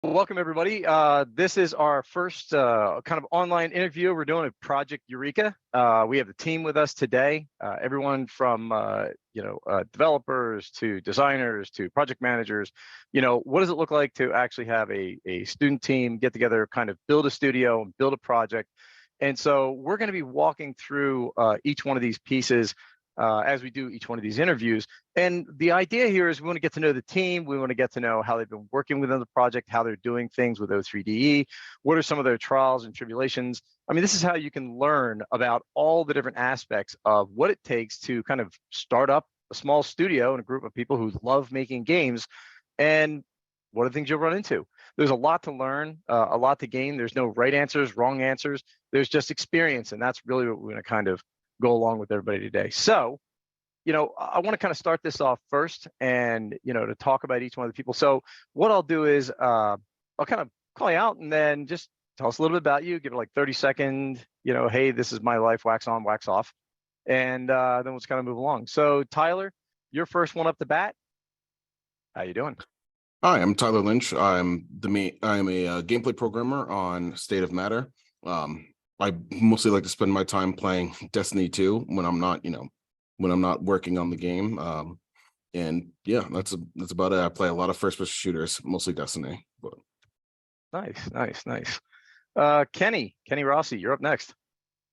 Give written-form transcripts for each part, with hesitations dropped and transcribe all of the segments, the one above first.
Welcome, everybody. This is our first kind of online interview. We're doing a Project Eureka. We have the team with us today. Everyone from developers to designers to project managers. What does it look like to actually have a student team get together, kind of build a studio and build a project? And so we're going to be walking through each one of these pieces as we do each one of these interviews. And the idea here is we want to get to know the team. We want to get to know how they've been working within the project, how they're doing things with O3DE, what are some of their trials and tribulations. I mean, this is how you can learn about all the different aspects of what it takes to kind of start up a small studio and a group of people who love making games, and what are the things you'll run into. There's a lot to learn, a lot to gain. There's no right answers, wrong answers. There's just experience, and that's really what we're going to kind of go along with everybody today. So, I want to kind of start this off first and, to talk about each one of the people. So what I'll do is I'll kind of call you out and then just tell us a little bit about you, give it like 30-second, hey, this is my life, wax on, wax off. And then we'll just kind of move along. So Tyler, you're first one up the bat. How you doing? Hi, I'm Tyler Lynch. I'm a gameplay programmer on State of Matter. I mostly like to spend my time playing Destiny 2 when I'm not, when I'm not working on the game. And yeah, that's about it. I play a lot of first-person shooters, mostly Destiny. But Nice. Kenny Rossi, you're up next.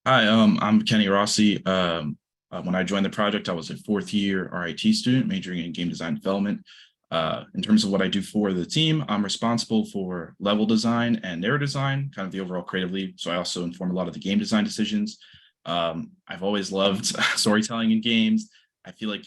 Hi, I'm Kenny Rossi. When I joined the project, I was a fourth-year RIT student majoring in game design development. In terms of what I do for the team, I'm responsible for level design and narrative design, kind of the overall creative lead. So I also inform a lot of the game design decisions. I've always loved storytelling in games. I feel like,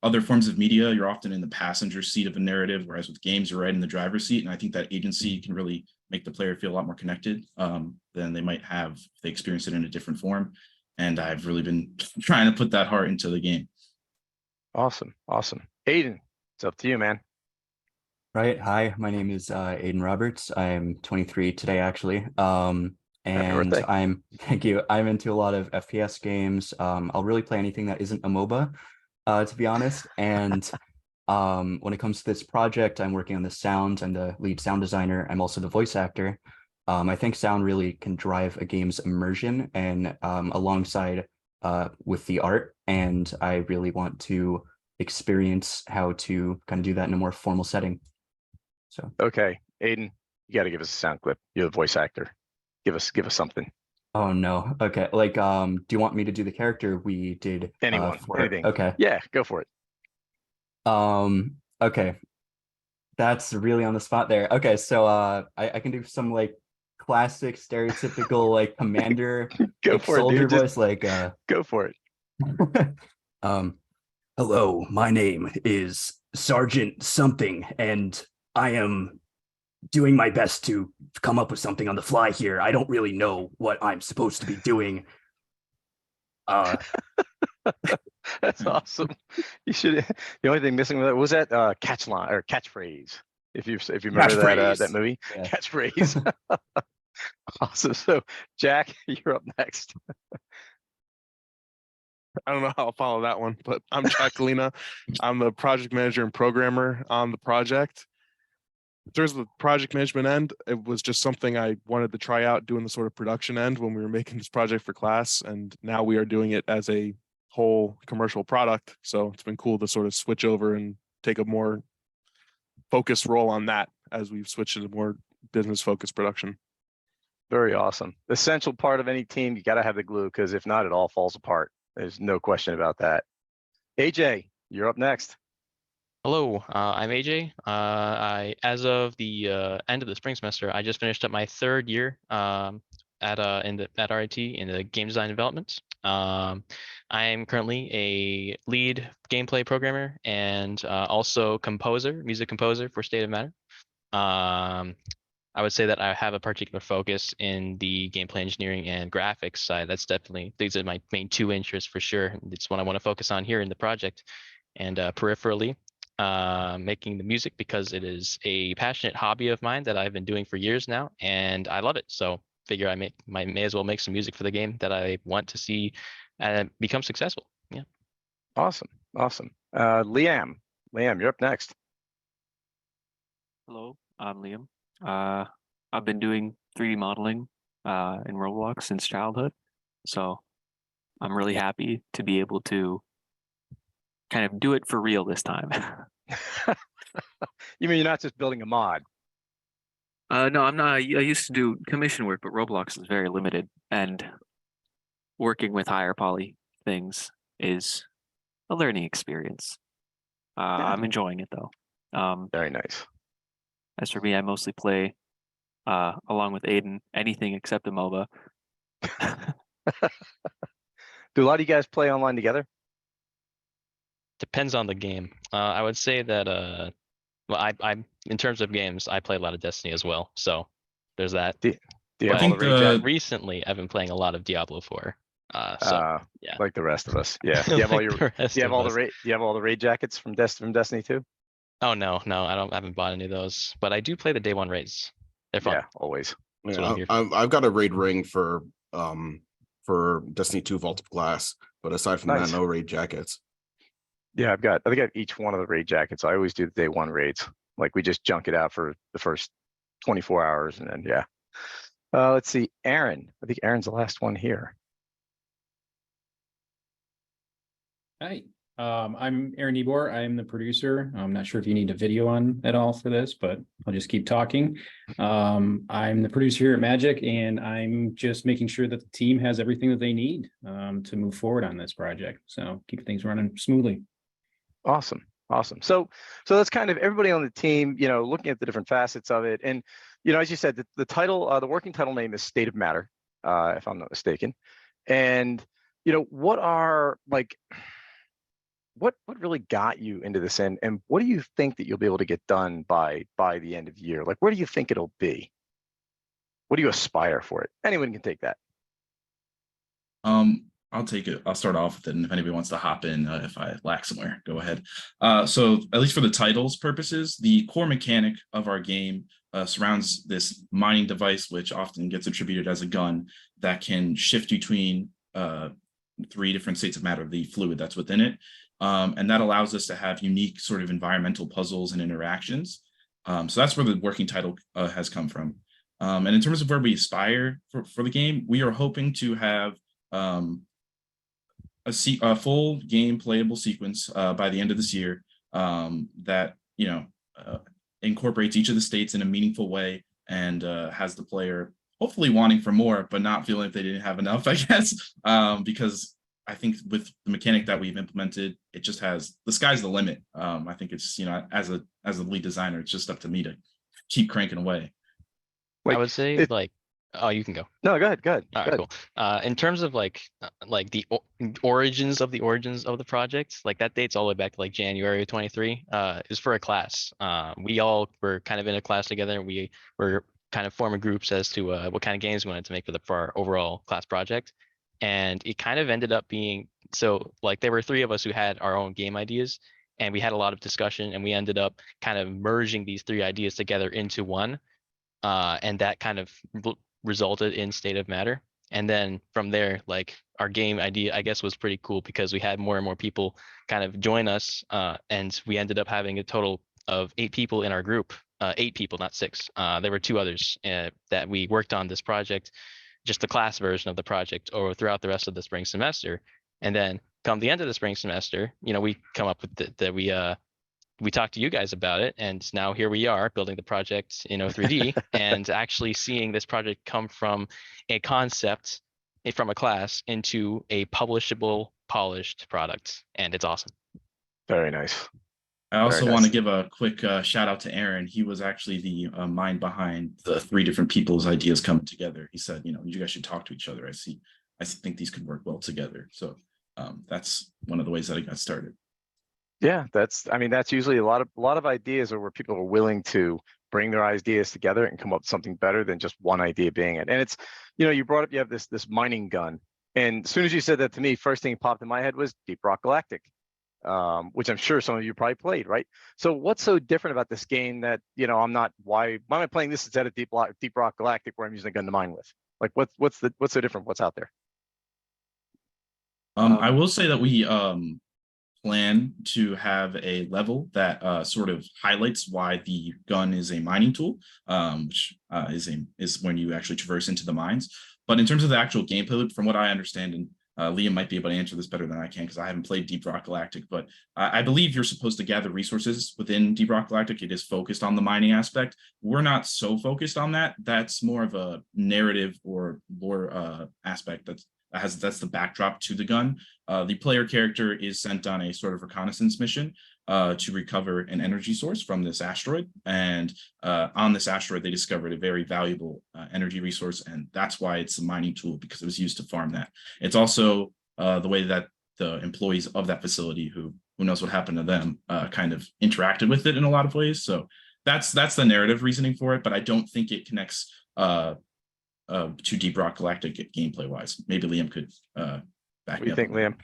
other forms of media, you're often in the passenger seat of a narrative, whereas with games, you're right in the driver's seat. And I think that agency can really make the player feel a lot more connected than they might have if they experience it in a different form. And I've really been trying to put that heart into the game. Awesome. Aiden, it's up to you, man. Right. Hi, my name is Aiden Roberts. I'm 23 today, actually. And thank you. I'm into a lot of FPS games. I'll really play anything that isn't a MOBA, to be honest. And when it comes to this project, I'm working on the sound. I'm the lead sound designer. I'm also the voice actor. I think sound really can drive a game's immersion and alongside with the art. And I really want to experience how to kind of do that in a more formal setting. So okay, Aiden, you got to give us a sound clip. You're the voice actor. Give us something. Oh no. Okay. Like, do you want me to do the character we did? Anything. Okay. Yeah, go for it. Okay. That's really on the spot there. Okay, so I can do some like classic stereotypical like commander go like, for soldier it, dude. voice, like go for it. Hello, my name is Sergeant something, and I am doing my best to come up with something on the fly here. I don't really know what I'm supposed to be doing. That's awesome. You should. The only thing missing with that was that catchline or catchphrase. If you remember that movie, yeah. Catchphrase. Awesome. So, Jack, you're up next. I don't know how I'll follow that one, but I'm Jack Galina. I'm the project manager and programmer on the project. In terms of the project management end, it was just something I wanted to try out doing the sort of production end when we were making this project for class. And now we are doing it as a whole commercial product. So it's been cool to sort of switch over and take a more focused role on that as we've switched to more business focused production. Very awesome. The essential part of any team, you got to have the glue, because if not, it all falls apart. There's no question about that. AJ, you're up next. Hello, I'm AJ. As of the end of the spring semester, I just finished up my third year at RIT in the game design development. I'm currently a lead gameplay programmer and also music composer for State of Matter. I would say that I have a particular focus in the gameplay engineering and graphics side. These are my main two interests for sure. It's what I want to focus on here in the project, and peripherally making the music, because it is a passionate hobby of mine that I've been doing for years now, and I love it. So figure I may as well make some music for the game that I want to see become successful. Yeah. Awesome. Liam, you're up next. Hello, I'm Liam. I've been doing 3D modeling in Roblox since childhood, so I'm really happy to be able to kind of do it for real this time. You mean you're not just building a mod? No, I'm not. I used to do commission work, but Roblox is very limited, and working with higher poly things is a learning experience. I'm enjoying it though. Very nice. As for me, I mostly play along with Aiden anything except a MOBA. Do a lot of you guys play online together? Depends on the game. I would say that well, I in terms of games, I play a lot of Destiny as well. So there's that. Do you have But all the raid jackets? recently, I've been playing a lot of Diablo 4. So yeah, like the rest of us. Yeah. Do you have all Like your? the rest Do you have of all the us. raid? Do you have all the raid jackets from Destiny 2? Oh no, I haven't bought any of those, but I do play the day one raids. They're fun. Yeah, always. That's what I'm here for. I've got a raid ring for Destiny 2 Vault of Glass, but aside from Nice. that, no raid jackets. Yeah, I think I have each one of the raid jackets. I always do the day one raids. Like we just junk it out for the first 24 hours, and then yeah. Let's see, Aaron. I think Aaron's the last one here. Hi, I'm Aaron Ebor. I'm the producer. I'm not sure if you need a video on at all for this, but I'll just keep talking. I'm the producer here at Magic, and I'm just making sure that the team has everything that they need to move forward on this project. So keep things running smoothly. Awesome. So that's kind of everybody on the team, looking at the different facets of it. And, as you said, the title, the working title name is State of Matter, if I'm not mistaken. And, what are what really got you into this, and what do you think that you'll be able to get done by the end of the year? Like, where do you think it'll be? What do you aspire for it? Anyone can take that. I'll take it. I'll start off with it, and if anybody wants to hop in, if I lack somewhere, go ahead. So at least for the titles purposes, the core mechanic of our game surrounds this mining device, which often gets attributed as a gun that can shift between 3 different states of matter, the fluid that's within it. And that allows us to have unique sort of environmental puzzles and interactions. So that's where the working title has come from. And in terms of where we aspire for the game, we are hoping to have a full game playable sequence by the end of this year that incorporates each of the states in a meaningful way and has the player hopefully wanting for more, but not feeling like they didn't have enough, I guess, because I think with the mechanic that we've implemented, it just has the sky's the limit. I think it's as a lead designer, it's just up to me to keep cranking away. I would say oh, you can go. No, go ahead. All right, cool. In terms of like the origins of the project, like that dates all the way back to like January 23. Is for a class. We all were kind of in a class together. We were kind of forming groups as to what kind of games we wanted to make for our overall class project, and it kind of ended up being so like there were 3 of us who had our own game ideas, and we had a lot of discussion, and we ended up kind of merging these 3 ideas together into one, and that kind of resulted in State of Matter. And then from there, like our game idea, I guess, was pretty cool because we had more and more people kind of join us, and we ended up having a total of 8 people in our group. 8 people, not 6. There were 2 others that we worked on this project, just the class version of the project, or throughout the rest of the spring semester. And then come the end of the spring semester, we come up with that we talked to you guys about it, and now here we are building the project in O3D and actually seeing this project come from a concept from a class into a publishable, polished product, and it's awesome. Very nice. I also want to give a quick shout out to Aaron. He was actually the mind behind the 3 different people's ideas coming together. He said, you guys should talk to each other. I think these could work well together. So that's one of the ways that I got started. Yeah, that's usually a lot of ideas are where people are willing to bring their ideas together and come up with something better than just one idea being it. And it's, you brought up, you have this mining gun. And as soon as you said that to me, first thing popped in my head was Deep Rock Galactic, which I'm sure some of you probably played, right? So what's so different about this game that, why am I playing this instead of Deep Rock Galactic where I'm using a gun to mine with? Like what's so different? What's out there? I will say that we plan to have a level that sort of highlights why the gun is a mining tool, which is when you actually traverse into the mines. But in terms of the actual gameplay loop, from what I understand, and Liam might be able to answer this better than I can because I haven't played Deep Rock Galactic, but I believe you're supposed to gather resources within Deep Rock Galactic. It is focused on the mining aspect. We're not so focused on that. That's more of a narrative or lore aspect that's the backdrop to the gun. The player character is sent on a sort of reconnaissance mission to recover an energy source from this asteroid. And on this asteroid, they discovered a very valuable energy resource. And that's why it's a mining tool, because it was used to farm that. It's also the way that the employees of that facility, who knows what happened to them, kind of interacted with it in a lot of ways. So that's the narrative reasoning for it. But I don't think it connects to Deep Rock Galactic gameplay wise. Maybe Liam could back me up. What do you think, Liam?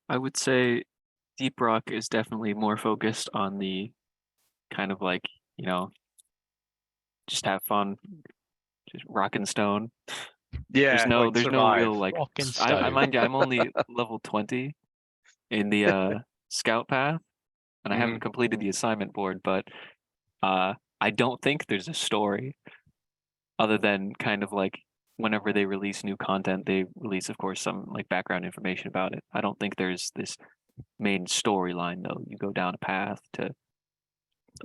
I would say Deep Rock is definitely more focused on the kind of like, just have fun, just rock and stone. Yeah, there's no real like. I mind you, I'm only level 20 in the scout path, and I haven't completed the assignment board, but I don't think there's a story other than kind of like whenever they release new content, they release, of course, some like background information about it. I don't think there's this main storyline though. You go down a path to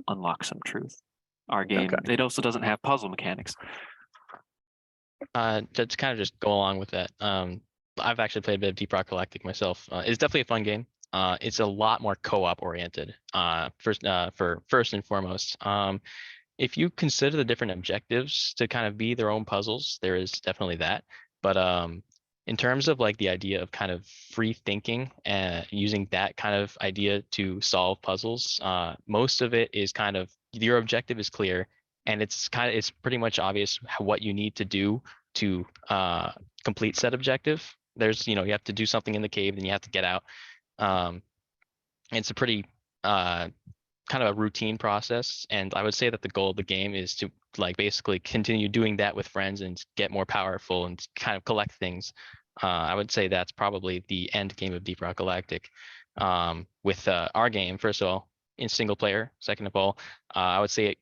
unlock some truth. Our game, it also doesn't have puzzle mechanics. To kind of just go along with that, I've actually played a bit of Deep Rock Galactic myself. It's definitely a fun game. It's a lot more co-op oriented. First and foremost, if you consider the different objectives to kind of be their own puzzles, there is definitely that. But in terms of like the idea of kind of free thinking and using that kind of idea to solve puzzles, most of it is kind of your objective is clear, and it's pretty much obvious what you need to do to complete said objective. There's you have to do something in the cave, then you have to get out. It's a pretty kind of a routine process, and I would say that the goal of the game is to like basically continue doing that with friends and get more powerful and kind of collect things. I would say that's probably the end game of Deep Rock Galactic. With our game, first of all, in single player. Second of all, I would say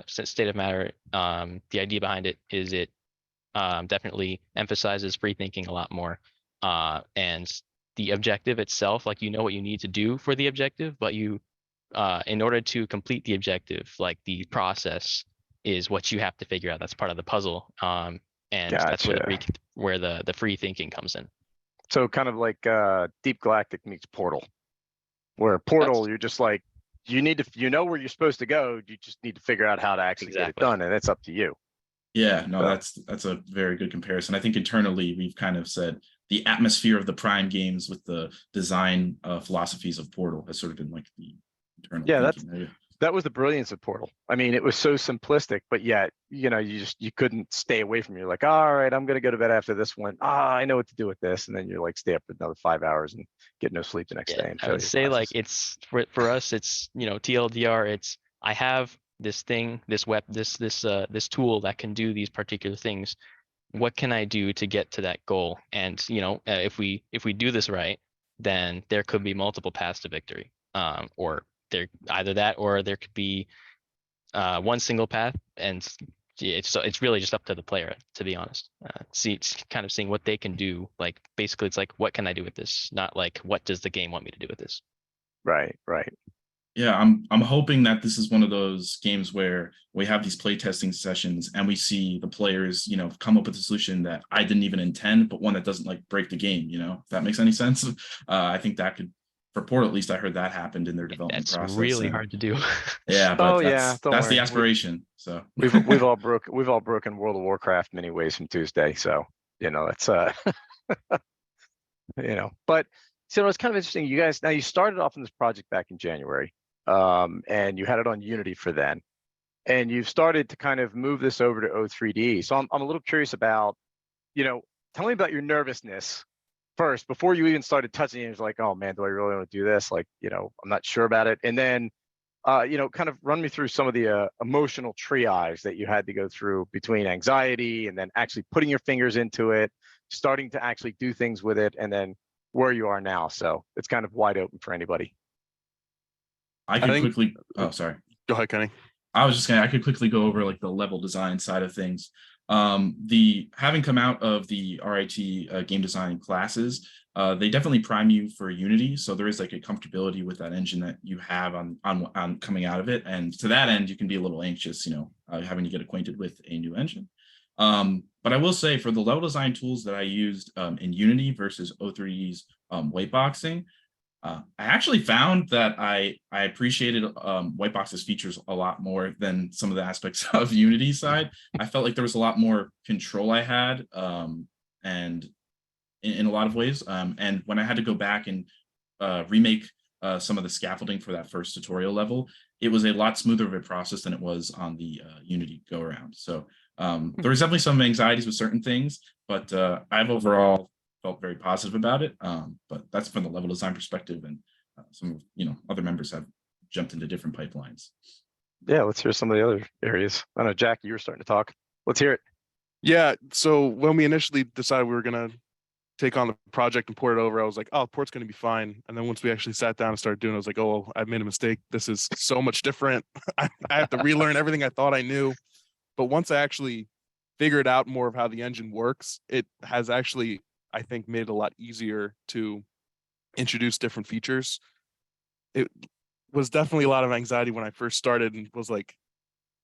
State of Matter, the idea behind it is it definitely emphasizes free thinking a lot more, and the objective itself, like what you need to do for the objective, but you in order to complete the objective, like the process is what you have to figure out. That's part of the puzzle. And that's where the free thinking comes in. So kind of like Deep Galactic meets Portal, where Portal, you're just like, you need to, where you're supposed to go. You just need to figure out how to actually get it done. And it's up to you. Yeah, no, that's a very good comparison. I think internally we've kind of said the atmosphere of the Prime games with the design philosophies of Portal has sort of been like the internal thinking. That was the brilliance of Portal. I mean, it was so simplistic, but yet, you couldn't stay away from it. You're like, all right, I'm going to go to bed after this one. I know what to do with this. And then you're like, stay up for another 5 hours and get no sleep the next day. And I would say like it's for us, it's, TLDR, it's, I have this thing, this tool that can do these particular things. What can I do to get to that goal? And, if we do this right, then there could be multiple paths to victory. Or there either that, or there could be one single path, and it's really just up to the player, to be honest. It's kind of seeing what they can do. Like basically, it's like, what can I do with this? Not like, what does the game want me to do with this? Right. Yeah, I'm hoping that this is one of those games where we have these playtesting sessions and we see the players, come up with a solution that I didn't even intend, but one that doesn't like break the game. If that makes any sense. I think that could. For Portal, at least I heard that happened in their development process. That's really hard to do. Yeah, but that's the aspiration. So we've all broken World of Warcraft many ways from Tuesday. So that's But it's kind of interesting. You guys, now you started off in this project back in January, and you had it on Unity for then, and you've started to kind of move this over to O3D. So I'm a little curious about, tell me about your nervousness first, before you even started touching it. It was like, oh man, do I really want to do this? Like, I'm not sure about it. And then, kind of run me through some of the emotional triage that you had to go through between anxiety and then actually putting your fingers into it, starting to actually do things with it, and then where you are now. So it's kind of wide open for anybody. I could think- quickly. Oh, sorry. Go ahead, Kenny. I could quickly go over like the level design side of things. The having come out of the RIT game design classes, they definitely prime you for Unity. So there is like a comfortability with that engine that you have on coming out of it. And to that end, you can be a little anxious, having to get acquainted with a new engine. But I will say for the level design tools that I used in Unity versus O3D's whiteboxing, I actually found that I appreciated Whitebox's features a lot more than some of the aspects of Unity side. I felt like there was a lot more control I had, and in a lot of ways. And when I had to go back and remake some of the scaffolding for that first tutorial level, it was a lot smoother of a process than it was on the Unity go around. So there was definitely some anxieties with certain things, but I've overall felt very positive about it. But that's from the level design perspective, and some other members have jumped into different pipelines. Yeah, let's hear some of the other areas. I know, Jack, you were starting to talk. Let's hear it. Yeah. So when we initially decided we were gonna take on the project and port it over, I was like, oh, port's gonna be fine. And then once we actually sat down and started doing it, I was like, oh, I made a mistake. This is so much different. I have to relearn everything I thought I knew. But once I actually figured out more of how the engine works, it has actually, I think, made it a lot easier to introduce different features. It was definitely a lot of anxiety when I first started and was like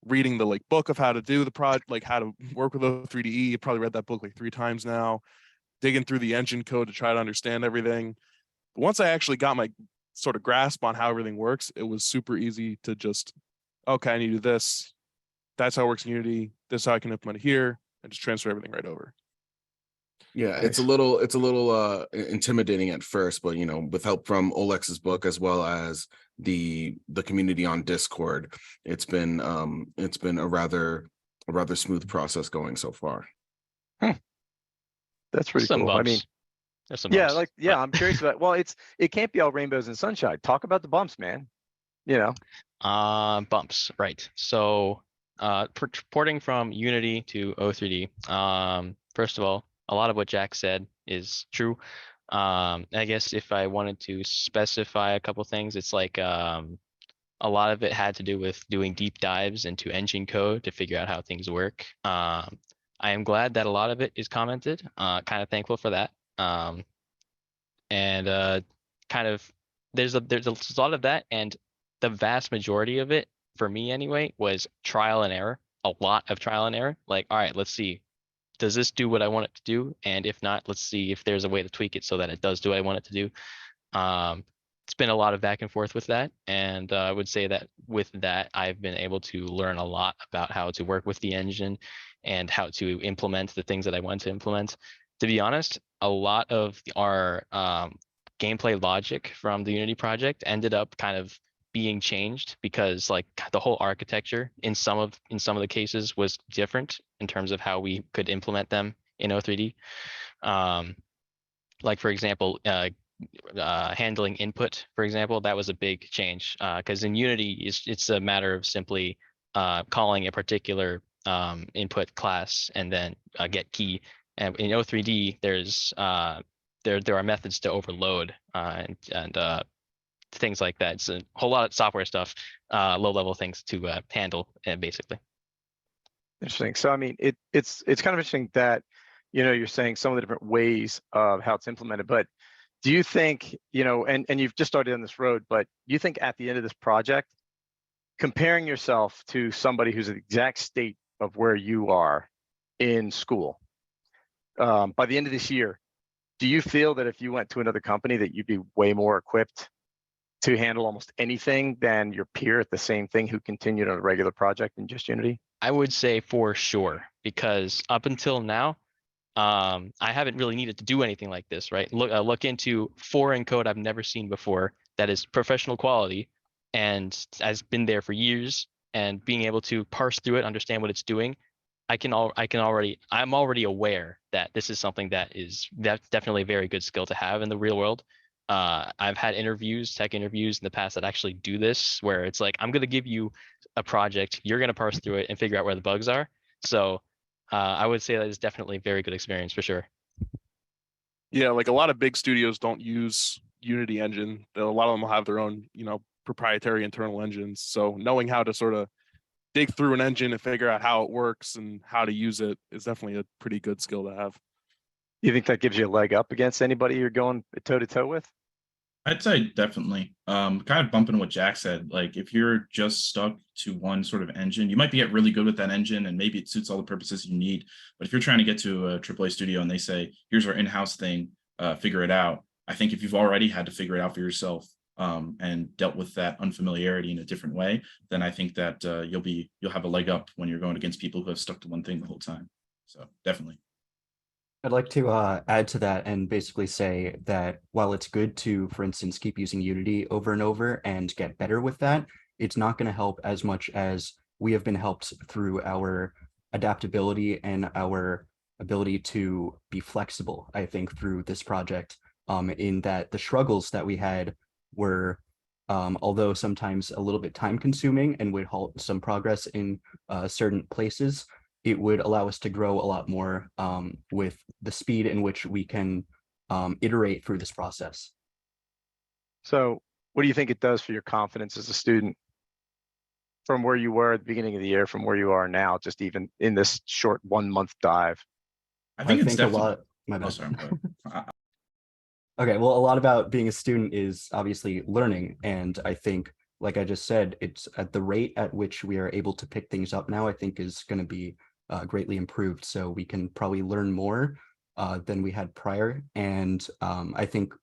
reading the book of how to do the project, like how to work with O3DE. You probably read that book like 3 times now, digging through the engine code to try to understand everything. But once I actually got my sort of grasp on how everything works, it was super easy to just, okay, I need to do this. That's how it works in Unity. This is how I can implement it here, and just transfer everything right over. Yeah, Nice. it's a little intimidating at first, but with help from Olex's book as well as the community on Discord, it's been a rather smooth process going so far. That's pretty Some cool. bumps. I mean, There's some yeah, bumps, yeah, but- I'm curious about, well, it can't be all rainbows and sunshine. Talk about the bumps, man. Bumps, right. So porting from Unity to O3D. First of all, a lot of what Jack said is true. I guess if I wanted to specify a couple things, it's like a lot of it had to do with doing deep dives into engine code to figure out how things work. I am glad that a lot of it is commented. Kind of thankful for that. And kind of there's a lot of that, and the vast majority of it, for me anyway, was trial and error. A lot of trial and error. Like, all right, let's see, does this do what I want it to do? And if not, let's see if there's a way to tweak it so that it does do what I want it to do. It's been a lot of back and forth with that. And I would say that with that, I've been able to learn a lot about how to work with the engine and how to implement the things that I want to implement. To be honest, a lot of our gameplay logic from the Unity project ended up kind of being changed because the whole architecture in some of the cases was different in terms of how we could implement them in O3D. Like for example, handling input, for example, that was a big change because in Unity it's a matter of simply calling a particular input class and then get key. And in O3D, there's there are methods to overload and things like that. It's a whole lot of software stuff, low level things to handle basically. Interesting. So I mean, it's kind of interesting that you're saying some of the different ways of how it's implemented, but do you think, and you've just started on this road, but do you think at the end of this project, comparing yourself to somebody who's the exact state of where you are in school, by the end of this year, do you feel that if you went to another company that you'd be way more equipped to handle almost anything than your peer at the same thing who continued on a regular project in just Unity? I would say for sure, because up until now, I haven't really needed to do anything like this, right? Look into foreign code I've never seen before that is professional quality and has been there for years, and being able to parse through it, understand what it's doing. I'm already aware that this is something that's definitely a very good skill to have in the real world. I've had tech interviews in the past that actually do this, where it's like, I'm going to give you a project, you're going to parse through it and figure out where the bugs are. So I would say that is definitely a very good experience for sure. Yeah, like a lot of big studios don't use Unity engine. A lot of them will have their own, proprietary internal engines. So knowing how to sort of dig through an engine and figure out how it works and how to use it is definitely a pretty good skill to have. You think that gives you a leg up against anybody you're going toe to toe with? I'd say definitely. Kind of bumping what Jack said. Like if you're just stuck to one sort of engine, you might be get really good with that engine and maybe it suits all the purposes you need. But if you're trying to get to a AAA studio and they say, here's our in-house thing, figure it out. I think if you've already had to figure it out for yourself and dealt with that unfamiliarity in a different way, then I think that you'll have a leg up when you're going against people who have stuck to one thing the whole time. So definitely. I'd like to add to that and basically say that while it's good to, for instance, keep using Unity over and over and get better with that, it's not going to help as much as we have been helped through our adaptability and our ability to be flexible, I think, through this project, in that the struggles that we had were, although sometimes a little bit time consuming and would halt some progress in certain places, it would allow us to grow a lot more with the speed in which we can iterate through this process. So what do you think it does for your confidence as a student from where you were at the beginning of the year, from where you are now, just even in this short 1 month dive? I think it's a definitely lot. My Oh, bad. sorry, Okay, well, a lot about being a student is obviously learning. And I think, like I just said, it's at the rate at which we are able to pick things up now, I think is going to be greatly improved. So we can probably learn more than we had prior. And I think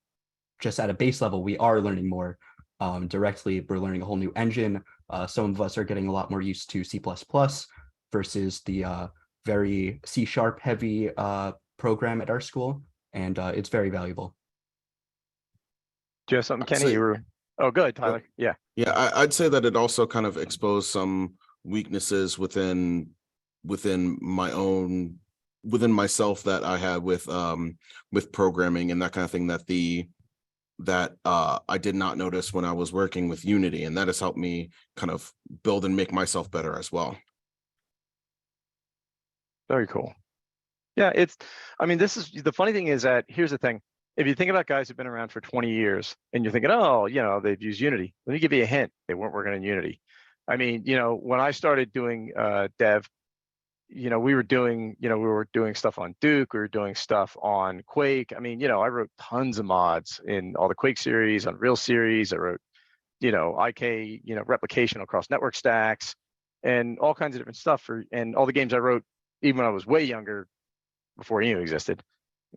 just at a base level, we are learning more directly. We're learning a whole new engine. Some of us are getting a lot more used to C++ versus the very C# heavy program at our school. And it's very valuable. Do you have something, I'd Kenny? say- Oh, good, Tyler. Yeah. Yeah, I'd say that it also kind of exposed some weaknesses within myself that I had with programming and that kind of thing that I did not notice when I was working with Unity, and that has helped me kind of build and make myself better as well. Very cool. Yeah, this is the funny thing is that here's the thing. If you think about guys who've been around for 20 years and you're thinking, oh, they've used Unity. Let me give you a hint. They weren't working in Unity. I mean, when I started doing dev, we were doing stuff on Duke, we were doing stuff on Quake. I mean, I wrote tons of mods in all the Quake series, Unreal series. I wrote, IK, replication across network stacks and all kinds of different stuff and all the games I wrote, even when I was way younger, before Unity existed.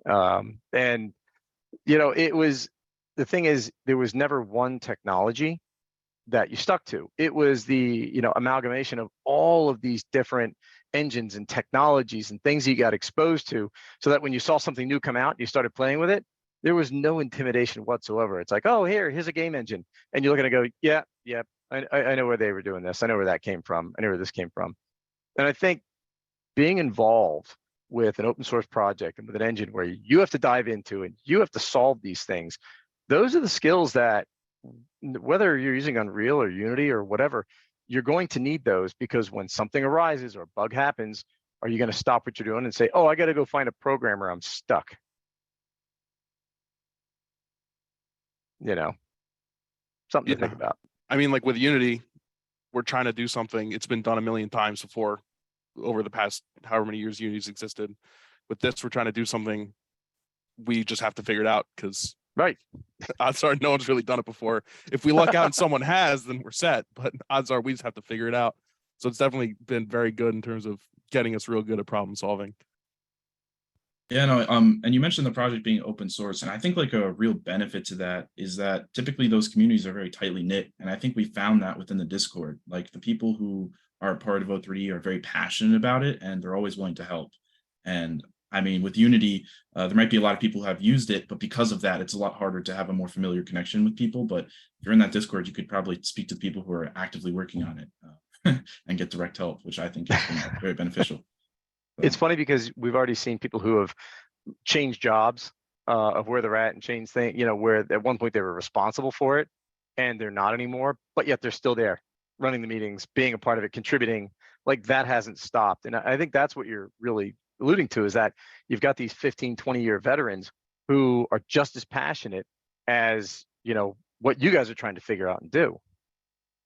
And it was, the thing is, there was never one technology that you stuck to. It was the, amalgamation of all of these different engines and technologies and things you got exposed to, so that when you saw something new come out, you started playing with it, there was no intimidation whatsoever. It's like, oh, here's a game engine. And you're looking to go, yeah, I know where they were doing this. I know where that came from. I know where this came from. And I think being involved with an open source project and with an engine where you have to dive into and you have to solve these things, those are the skills that, whether you're using Unreal or Unity or whatever, you're going to need those, because when something arises or a bug happens, are you going to stop what you're doing and say, oh, I got to go find a programmer, I'm stuck? Something to think about. I mean, like with Unity, we're trying to do something. It's been done a million times before over the past however many years Unity's existed. With this, we're trying to do something. We just have to figure it out, because right, odds are no one's really done it before. If we luck out and someone has, then we're set. But odds are we just have to figure it out. So it's definitely been very good in terms of getting us real good at problem solving. Yeah, no, and you mentioned the project being open source, and I think like a real benefit to that is that typically those communities are very tightly knit, and I think we found that within the Discord. Like the people who are part of O3D are very passionate about it, and they're always willing to help. And I mean, with Unity, there might be a lot of people who have used it, but because of that, it's a lot harder to have a more familiar connection with people. But if you're in that Discord, you could probably speak to people who are actively working on it and get direct help, which I think has been very beneficial. It's funny because we've already seen people who have changed jobs of where they're at and changed things, where at one point they were responsible for it and they're not anymore, but yet they're still there running the meetings, being a part of it, contributing. Like that hasn't stopped. And I think that's what you're really alluding to, is that you've got these 15, 20-year veterans who are just as passionate as, you know, what you guys are trying to figure out and do.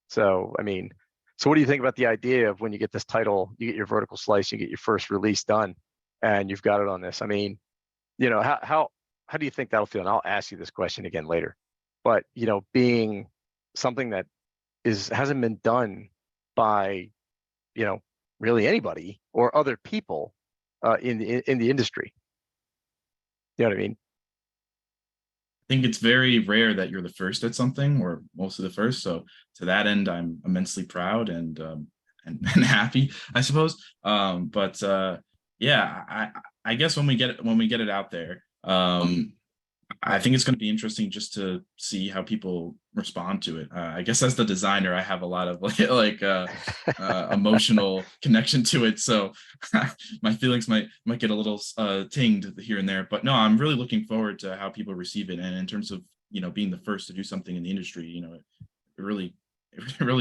So, I mean, so what do you think about the idea of when you get this title, you get your vertical slice, you get your first release done, and you've got it on this? I mean, you know, how do you think that'll feel? And I'll ask you this question again later. But, you know, being something that hasn't been done by, you know, really anybody or other people in the industry. You know what I mean? I think it's very rare that you're the first at something, or most of the first. So to that end, I'm immensely proud and happy, I suppose. Yeah, I guess when we get it out there, I think it's going to be interesting just to see how people respond to it. I guess as the designer, I have a lot of emotional connection to it, so my feelings might get a little tinged here and there. But no, I'm really looking forward to how people receive it. And in terms of, you know, being the first to do something in the industry, you know, it really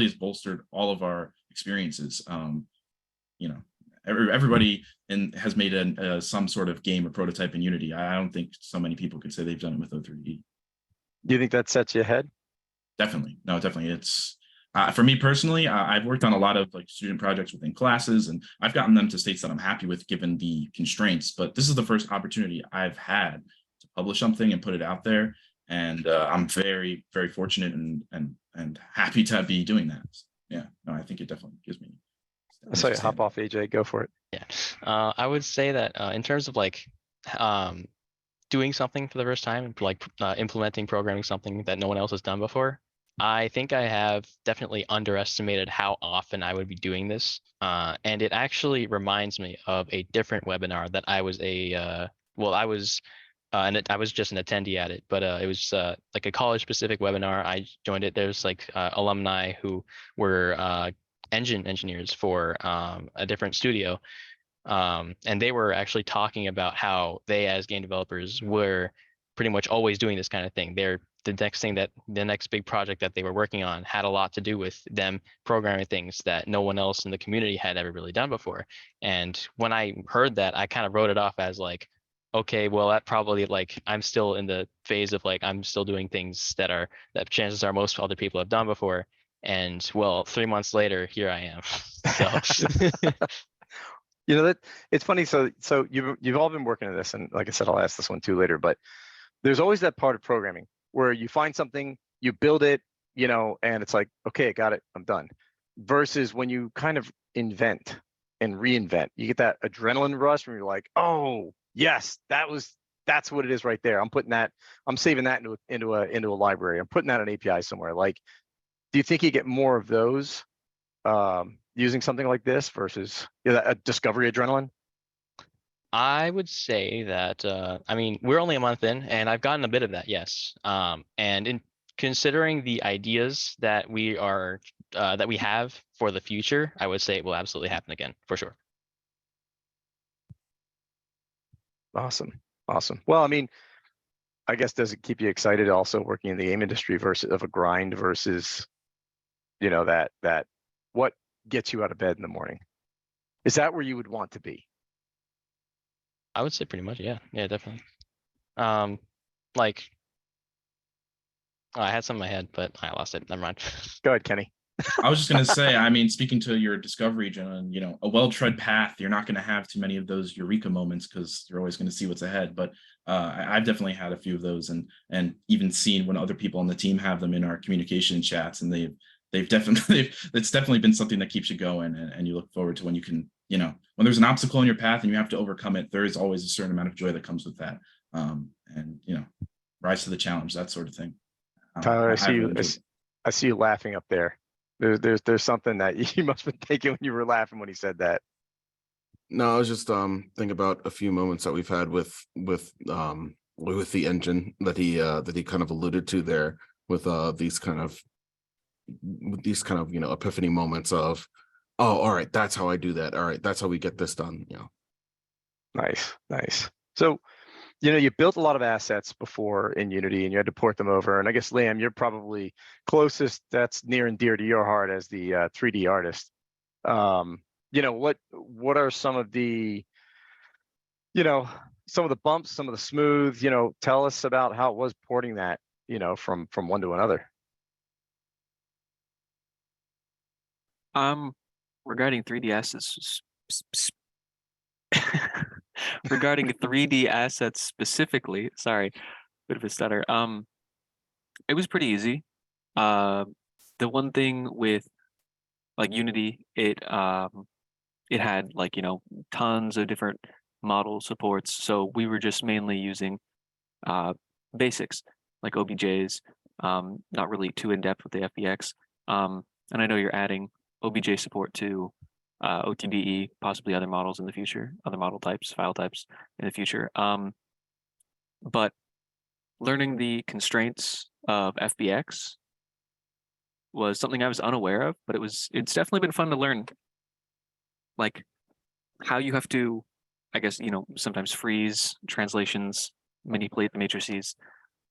has bolstered all of our experiences. You know, everybody has made some sort of game or prototype in Unity. I don't think so many people could say they've done it with O3D. Do you think that sets you ahead? Definitely. No, definitely. It's for me personally, I've worked on a lot of like student projects within classes, and I've gotten them to states that I'm happy with given the constraints. But this is the first opportunity I've had to publish something and put it out there. And I'm very, very fortunate and happy to be doing that. Yeah, no, I think it definitely gives me. I saw you hop off, AJ. Go for it. Yeah, I would say that in terms of like doing something for the first time, like implementing programming something that no one else has done before, I think I have definitely underestimated how often I would be doing this. And it actually reminds me of a different webinar that I was I was just an attendee at it, but it was like a college specific webinar. I joined it. There's like alumni who were engine engineers for a different studio. And they were actually talking about how they, as game developers, were pretty much always doing this kind of thing. The next big project that they were working on had a lot to do with them programming things that no one else in the community had ever really done before. And when I heard that, I kind of wrote it off as like, okay, well, that probably like I'm still in the phase of like I'm still doing things that chances are most other people have done before. And well, 3 months later, here I am. So you know, that it's funny. So you've all been working on this, and like I said, I'll ask this one too later. But there's always that part of programming where you find something, you build it, you know, and it's like, okay, I got it, I'm done. Versus when you kind of invent and reinvent, you get that adrenaline rush when you're like, oh yes, that's what it is right there. I'm saving that into a library. I'm putting that on API somewhere. Like, do you think you get more of those using something like this versus, you know, a discovery adrenaline? I would say that, I mean, we're only a month in and I've gotten a bit of that, yes. And in considering the ideas that we have for the future, I would say it will absolutely happen again, for sure. Awesome. Well, I mean, I guess, does it keep you excited also working in the game industry versus of a grind versus, you know, that what gets you out of bed in the morning? Is that where you would want to be? I would say pretty much, yeah, definitely. Like, I had some in my head, but I lost it. Never mind. Go ahead, Kenny. I was just going to say, I mean, speaking to your discovery, John, you know, a well-tread path, you're not going to have too many of those eureka moments because you're always going to see what's ahead. But I've definitely had a few of those, and even seen when other people on the team have them in our communication chats, and it's definitely been something that keeps you going, and you look forward to when you can, you know, when there's an obstacle in your path and you have to overcome it, there is always a certain amount of joy that comes with that. And, you know, rise to the challenge, that sort of thing. Tyler, I see you laughing up there. There's something that you must have been thinking when you were laughing when he said that. No, I was just thinking about a few moments that we've had with the engine that he kind of alluded to there, with these kind of you know, epiphany moments of, oh, all right, that's how I do that. All right, that's how we get this done. You know. Nice. So, you know, you built a lot of assets before in Unity and you had to port them over. And I guess, Liam, you're probably closest, that's near and dear to your heart as the 3D artist. You know, what are some of the, you know, some of the bumps, some of the smooth, tell us about how it was porting that, from one to another. Regarding 3D assets, regarding 3D assets specifically, sorry, bit of a stutter. It was pretty easy. The one thing with like Unity, it had like, tons of different model supports. So we were just mainly using basics like OBJs, not really too in depth with the FBX. And I know you're adding OBJ support to OTDE, possibly other models in the future, other model types, file types in the future. But learning the constraints of FBX was something I was unaware of, but it's definitely been fun to learn, like how you have to, I guess, sometimes freeze translations, manipulate the matrices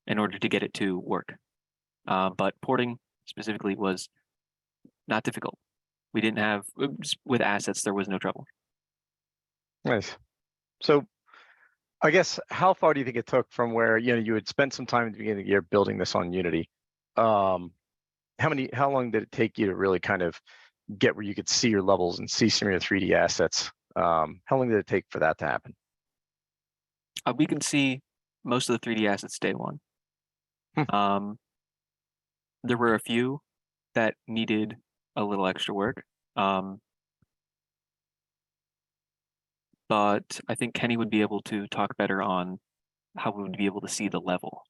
in order to get it to work. But porting specifically was not difficult. We didn't have, with assets, there was no trouble. Nice. So I guess, how far do you think it took from where, you had spent some time at the beginning of the year building this on Unity? How long did it take you to really kind of get where you could see your levels and see some of your 3D assets? How long did it take for that to happen? We can see most of the 3D assets day one. There were a few that needed a little extra work. But I think Kenny would be able to talk better on how we would be able to see the level.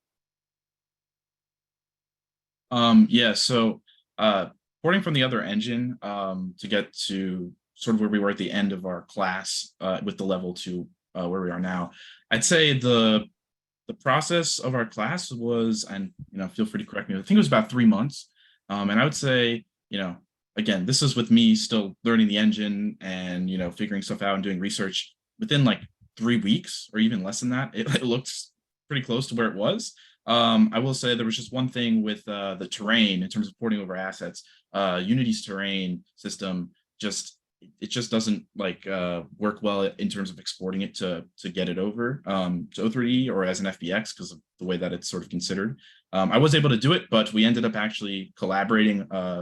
Yeah, so porting from the other engine to get to sort of where we were at the end of our class with the level to where we are now, I'd say the process of our class was, and feel free to correct me, I think it was about 3 months. And I would say, again, this is with me still learning the engine and figuring stuff out and doing research. Within like 3 weeks or even less than that, it looks pretty close to where it was. I will say there was just one thing with the terrain in terms of porting over assets. Unity's terrain system just doesn't like work well in terms of exporting it to get it over to O3D or as an FBX because of the way that it's sort of considered. I was able to do it, but we ended up actually collaborating,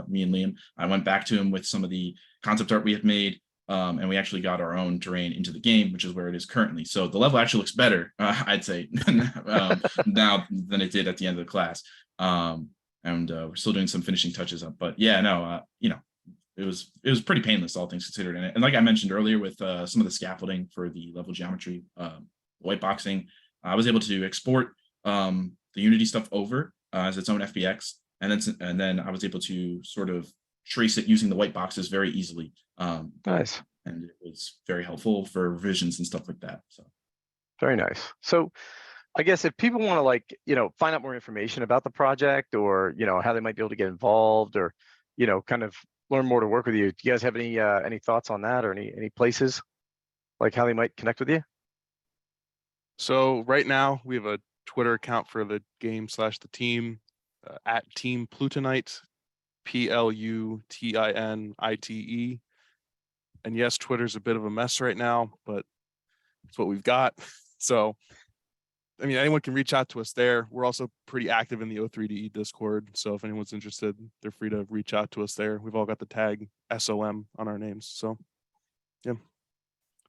me and Liam. I went back to him with some of the concept art we had made, and we actually got our own terrain into the game, which is where it is currently. So the level actually looks better, I'd say, now than it did at the end of the class. And we're still doing some finishing touches up. But yeah, no, it was pretty painless, all things considered. And like I mentioned earlier, with some of the scaffolding for the level geometry, white boxing, I was able to export the Unity stuff over as its own FBX, and then I was able to sort of trace it using the white boxes very easily. Nice. And it was very helpful for revisions and stuff like that. So very nice. So I guess if people want to find out more information about the project or how they might be able to get involved or kind of learn more to work with you, do you guys have any thoughts on that or any places like how they might connect with you? So right now we have a Twitter account for the game / the team at Team Plutonite, PLUTINITE. And yes, Twitter's a bit of a mess right now, but it's what we've got. So, I mean, anyone can reach out to us there. We're also pretty active in the O3DE Discord. So if anyone's interested, they're free to reach out to us there. We've all got the tag SOM on our names. So, yeah.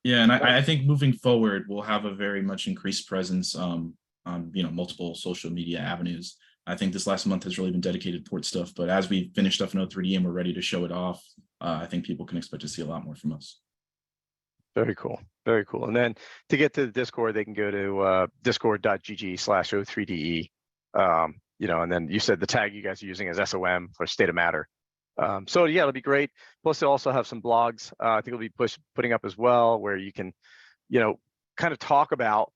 Yeah, and I think moving forward, we'll have a very much increased presence on multiple social media avenues. I think this last month has really been dedicated to port stuff, but as we finish stuff in O3D and we're ready to show it off, I think people can expect to see a lot more from us. Very cool. Very cool. And then to get to the Discord, they can go to discord.gg/O3DE. And then you said the tag you guys are using is SOM for State of Matter. So yeah, it'll be great. Plus they also have some blogs I think we'll be putting up as well, where you can, kind of talk about,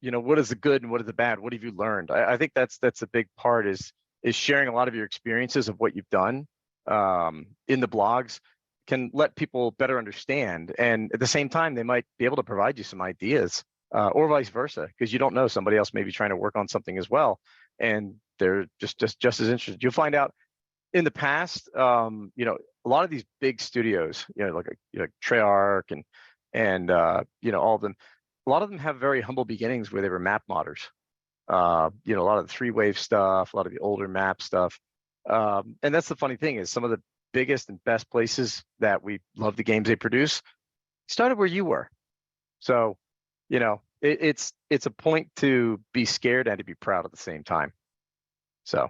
what is the good and what is the bad? What have you learned? I think that's a big part is sharing a lot of your experiences of what you've done in the blogs can let people better understand. And at the same time, they might be able to provide you some ideas or vice versa, because you don't know, somebody else may be trying to work on something as well. And they're just as interested. You'll find out in the past, a lot of these big studios, like Treyarch and all of them, a lot of them have very humble beginnings where they were map modders. You know, a lot of the 3-wave stuff, a lot of the older map stuff. And that's the funny thing is some of the biggest and best places that we love the games they produce started where you were. So, you know, it's a point to be scared and to be proud at the same time. So,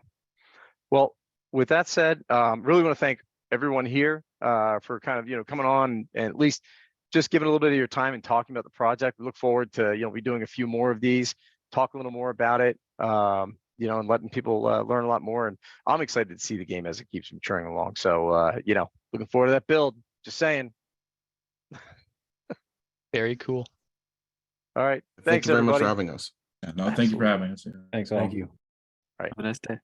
well, with that said, really want to thank everyone here for kind of, you know, coming on and at least just giving a little bit of your time and talking about the project. We look forward to, you know, be doing a few more of these, talk a little more about it, you know, and letting people learn a lot more. And I'm excited to see the game as it keeps maturing along. So, you know, looking forward to that build. Just saying. Very cool. All right. Thank Thanks, you very much everybody. for having us. Yeah, no, thank you for having us. Thanks all. Thank you. Have a nice day.